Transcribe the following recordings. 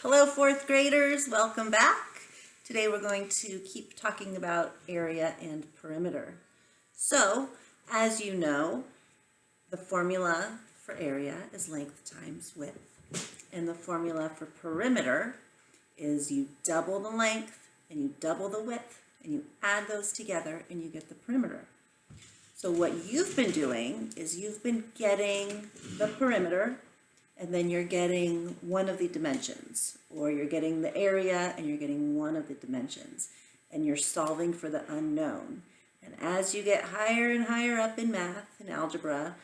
Hello, fourth graders, welcome back. Today we're going to keep talking about area and perimeter. So, as you know, the formula for area is length times width. And the formula for perimeter is you double the length and you double the width and you add those together and you get the perimeter. So what you've been doing is you've been getting the perimeter and then you're getting one of the dimensions, or you're getting the area and you're getting one of the dimensions, and you're solving for the unknown. And as you get higher and higher up in math and algebra,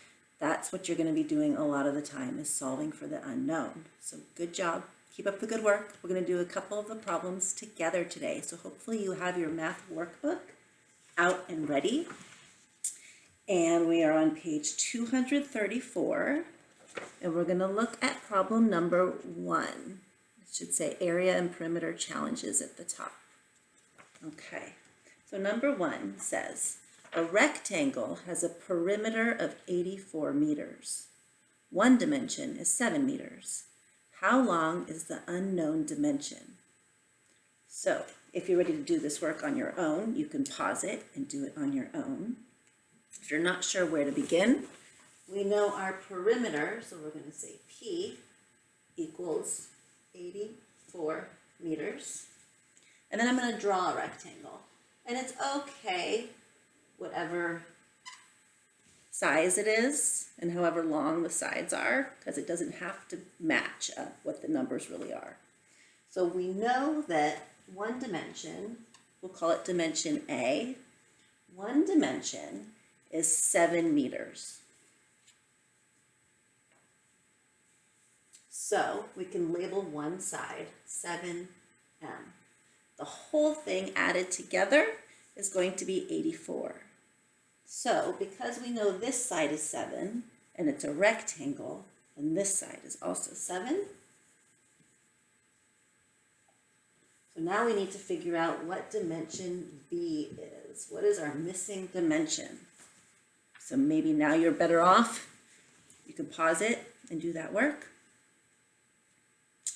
that's what you're going to be doing a lot of the time, is solving for the unknown. So good job. Keep up the good work. We're going to do a couple of the problems together today. So hopefully you have your math workbook out and ready. And we are on page 234. And we're going to look at problem number 1. It should say area and perimeter challenges at the top. Okay, so number 1 says, a rectangle has a perimeter of 84 meters. One dimension is 7 meters. How long is the unknown dimension? So if you're ready to do this work on your own, you can pause it and do it on your own. If you're not sure where to begin, we know our perimeter, so we're going to say P equals 84 meters. And then I'm going to draw a rectangle. And it's okay, whatever size it is and however long the sides are, because it doesn't have to match up what the numbers really are. So we know that one dimension, we'll call it dimension A, one dimension is 7 meters. So we can label one side 7M. The whole thing added together is going to be 84. So because we know this side is 7 and it's a rectangle, and this side is also 7. So now we need to figure out what dimension B is. What is our missing dimension? So maybe now you're better off. You can pause it and do that work.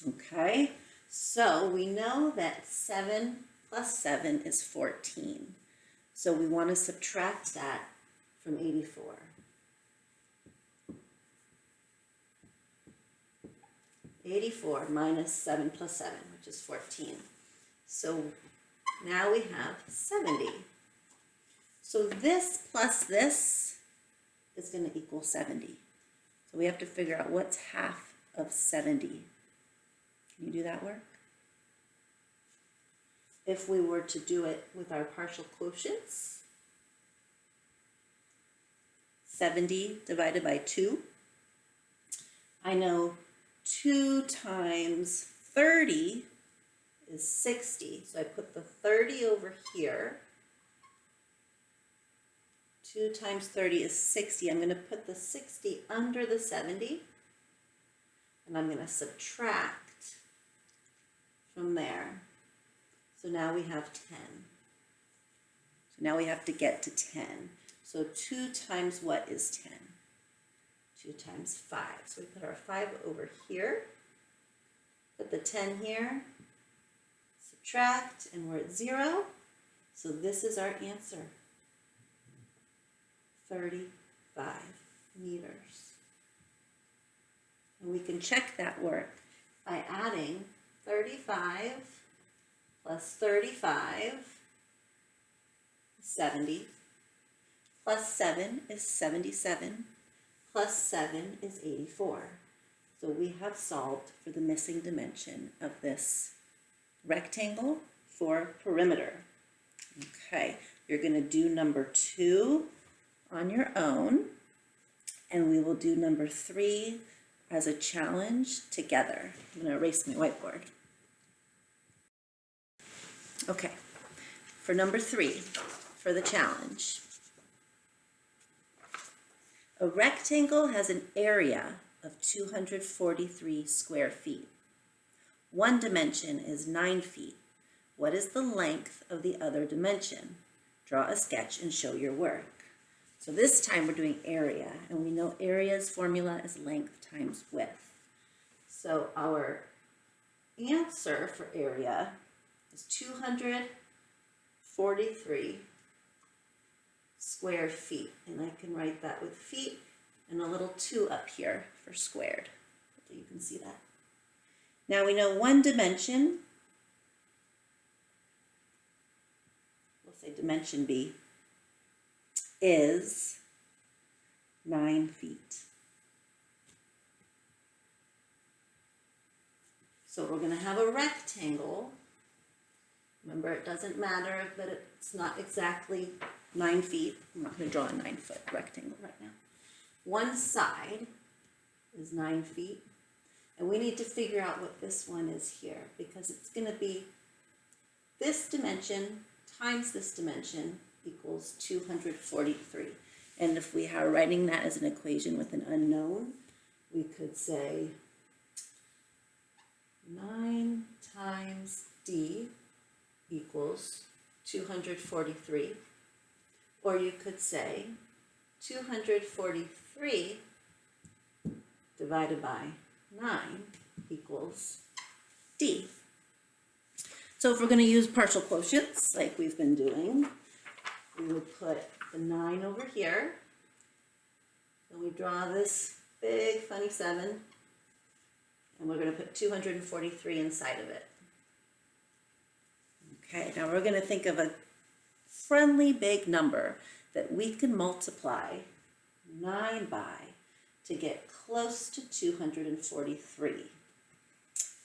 Okay, so we know that 7 plus 7 is 14. So we want to subtract that from 84. Minus 7 plus 7, which is 14. So now we have 70. So this plus this is going to equal 70. So we have to figure out what's half of 70. Can you do that work? If we were to do it with our partial quotients, 70 divided by 2. I know 2 times 30 is 60, so I put the 30 over here. 2 times 30 is 60. I'm going to put the 60 under the 70, and I'm going to subtract from there. So now we have 10. So now we have to get to 10. So 2 times what is 10? 2 times 5. So we put our 5 over here, put the 10 here, subtract, and we're at 0. So this is our answer, 35 meters. And we can check that work by adding 35 plus 35 is 70, plus 7 is 77, plus 7 is 84. So we have solved for the missing dimension of this rectangle for perimeter. Okay, you're going to do number 2 on your own, and we will do number 3 as a challenge together. I'm going to erase my whiteboard. Okay, for number 3, for the challenge. A rectangle has an area of 243 square feet. One dimension is 9 feet. What is the length of the other dimension? Draw a sketch and show your work. So this time we're doing area, and we know area's formula is length times width. So our answer for area is 243 square feet. And I can write that with feet and a little 2 up here for squared. Hopefully you can see that. Now we know one dimension, we'll say dimension B, is 9 feet. So we're going to have a rectangle. Remember, it doesn't matter that it's not exactly 9 feet. I'm not going to draw a 9-foot rectangle right now. One side is 9 feet. And we need to figure out what this one is here, because it's going to be this dimension times this dimension equals 243. And if we are writing that as an equation with an unknown, we could say 9 times d equals 243. Or you could say 243 divided by 9 equals d. So if we're going to use partial quotients like we've been doing, we would put the 9 over here, and we draw this big funny 7, and we're going to put 243 inside of it. Okay, now we're going to think of a friendly big number that we can multiply 9 by to get close to 243.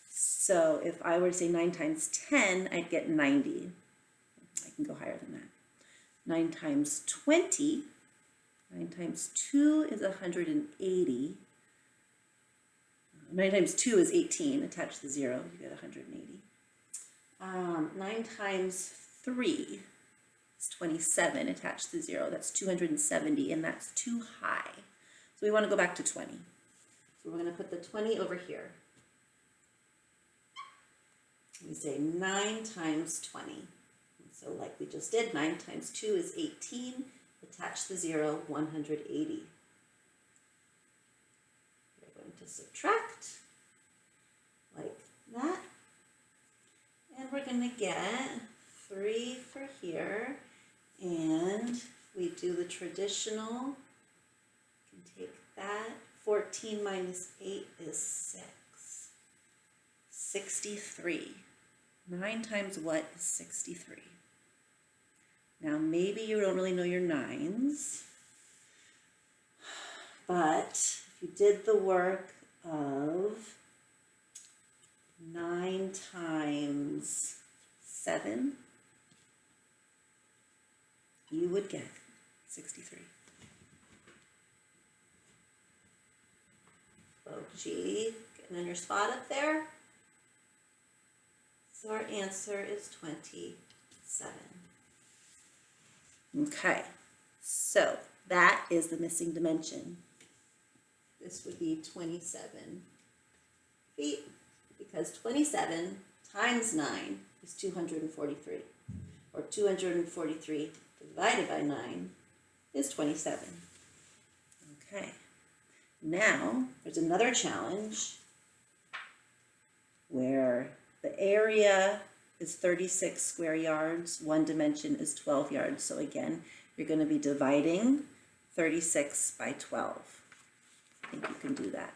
So if I were to say 9 times 10, I'd get 90. I can go higher than that. 9 times 20, 9 times 2 is 180. 9 times 2 is 18, attach the 0, you get 180. 9 times 3 is 27, attach the 0, that's 270, and that's too high. So we want to go back to 20. So we're going to put the 20 over here. We say 9 times 20. So like we just did, 9 times 2 is 18, attach the 0, 180. We're going to subtract like that. And we're going to get 3 for here. And we do the traditional, you can take that, 14 minus 8 is 6. 63. 9 times what is 63? Now maybe you don't really know your 9s, but if you did the work of 9 times 7, you would get 63. Oh, gee, getting in your spot up there. So our answer is 27. Okay, so that is the missing dimension. This would be 27 feet, because 27 times 9 is 243, or 243 divided by 9 is 27. Okay, now there's another challenge where the area is 36 square yards, one dimension is 12 yards. So again, you're going to be dividing 36 by 12. I think you can do that.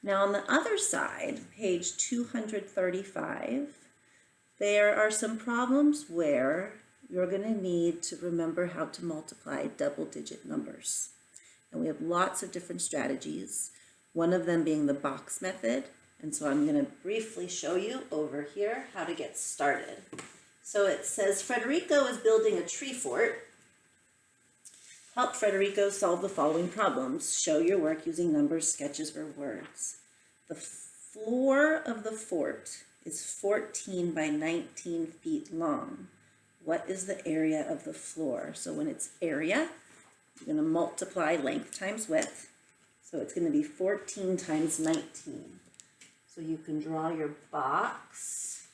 Now on the other side, page 235, there are some problems where you're going to need to remember how to multiply double-digit numbers. And we have lots of different strategies, one of them being the box method. And so I'm going to briefly show you over here how to get started. So it says, Federico is building a tree fort. Help Federico solve the following problems. Show your work using numbers, sketches, or words. The floor of the fort is 14 by 19 feet long. What is the area of the floor? So when it's area, you're going to multiply length times width. So it's going to be 14 times 19. So you can draw your box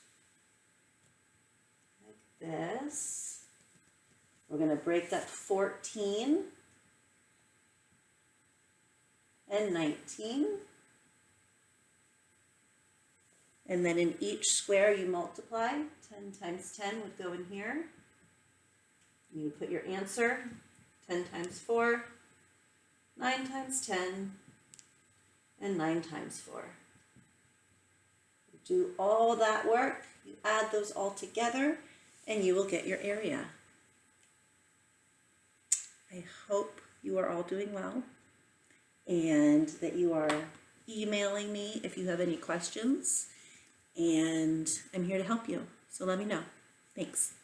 like this. We're going to break that 14 and 19. And then in each square you multiply. 10 times 10 would go in here. You would put your answer, 10 times 4, 9 times 10, and 9 times 4. You do all that work, you add those all together, and you will get your area. I hope you are all doing well, and that you are emailing me if you have any questions, and I'm here to help you, so let me know. Thanks.